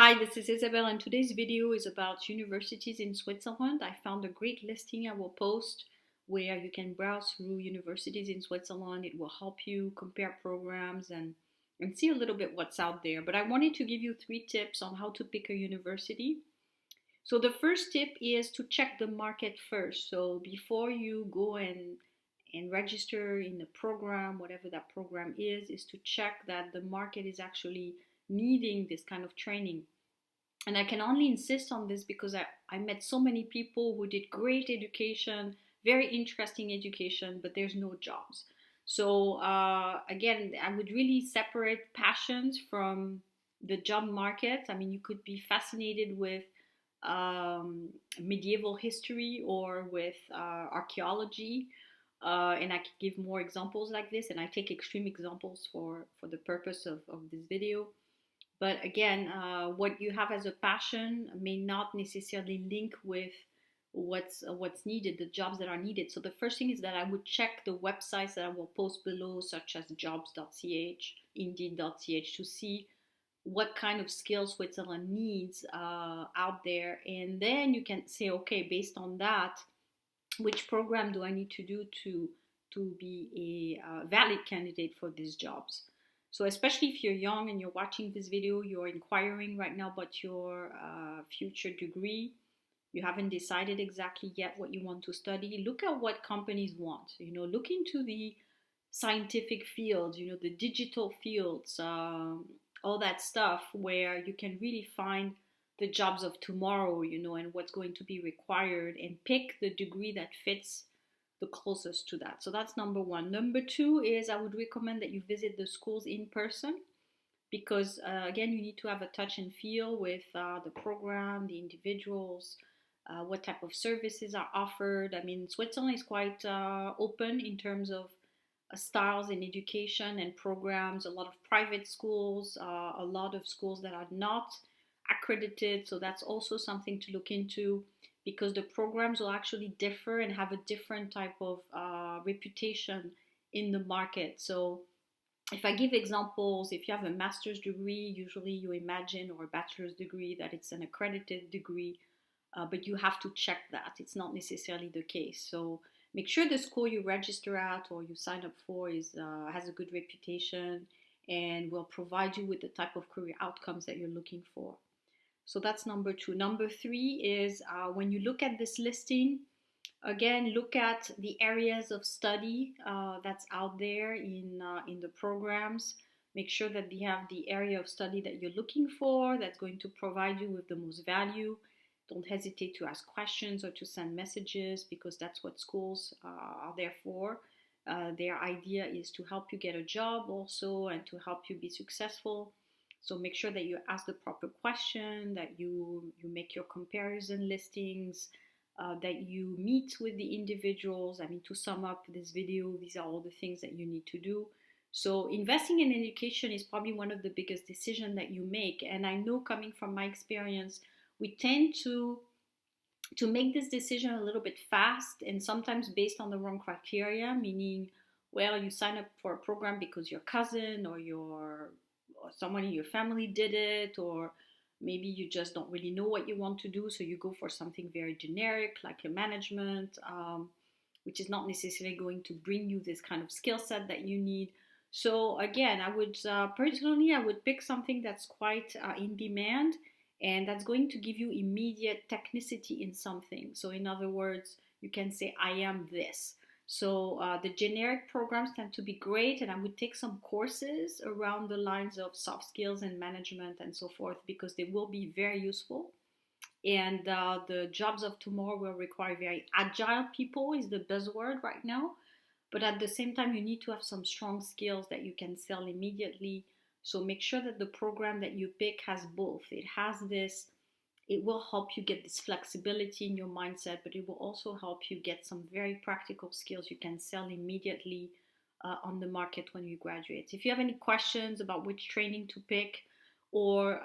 Hi, this is Isabel, and today's video is about universities in Switzerland. I found a great listing I will post where you can browse through universities in Switzerland. It will help you compare programs and see a little bit what's out there. But I wanted to give you 3 tips on how to pick a university. So the first tip is to check the market first. So before you go and register in a program, whatever that program is to check that the market is actually needing this kind of training. And I can only insist on this because I met so many people who did great education, very interesting education, but there's no jobs. So again, I would really separate passions from the job market. I mean, you could be fascinated with medieval history or with archaeology. And I could give more examples like this, and I take extreme examples for the purpose of this video. But again, what you have as a passion may not necessarily link with what's needed, the jobs that are needed. So the first thing is that I would check the websites that I will post below, such as jobs.ch, indeed.ch, to see what kind of skills Switzerland needs out there. And then you can say, okay, based on that, which program do I need to do to be a valid candidate for these jobs? So especially if you're young and you're watching this video, you're inquiring right now about your future degree. You haven't decided exactly yet what you want to study. Look at what companies want. Look into the scientific fields, the digital fields, all that stuff where you can really find the jobs of tomorrow, and what's going to be required, and pick the degree that fits the closest to that. So that's number one. Number two is I would recommend that you visit the schools in person because, again, you need to have a touch and feel with the program, the individuals, what type of services are offered. I mean, Switzerland is quite open in terms of styles in education and programs, a lot of private schools, a lot of schools that are not accredited. So that's also something to look into because the programs will actually differ and have a different type of reputation in the market. So if I give examples, if you have a master's degree, usually you imagine, or a bachelor's degree, that it's an accredited degree, but you have to check that. It's not necessarily the case. So make sure the school you register at or you sign up for has a good reputation and will provide you with the type of career outcomes that you're looking for. So that's number two. Number three is when you look at this listing, again, look at the areas of study that's out there in the programs. Make sure that they have the area of study that you're looking for that's going to provide you with the most value. Don't hesitate to ask questions or to send messages because that's what schools are there for. Their idea is to help you get a job also and to help you be successful. So make sure that you ask the proper question, that you make your comparison listings, that you meet with the individuals. I mean, to sum up this video, these are all the things that you need to do. So investing in education is probably one of the biggest decisions that you make. And I know, coming from my experience, we tend to make this decision a little bit fast and sometimes based on the wrong criteria, meaning, well, you sign up for a program because your cousin or someone in your family did it, or maybe you just don't really know what you want to do, so you go for something very generic like a management, which is not necessarily going to bring you this kind of skill set that you need. So again, I would personally, I would pick something that's quite in demand and that's going to give you immediate technicity in something. So in other words, you can say, I am this. So the generic programs tend to be great, and I would take some courses around the lines of soft skills and management and so forth because they will be very useful. And the jobs of tomorrow will require very agile people is the buzzword right now. But at the same time, you need to have some strong skills that you can sell immediately. So make sure that the program that you pick has both. It has this, it will help you get this flexibility in your mindset, but it will also help you get some very practical skills you can sell immediately on the market when you graduate. If you have any questions about which training to pick or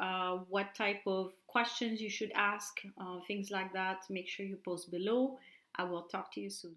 what type of questions you should ask, things like that, make sure you post below. I will talk to you soon.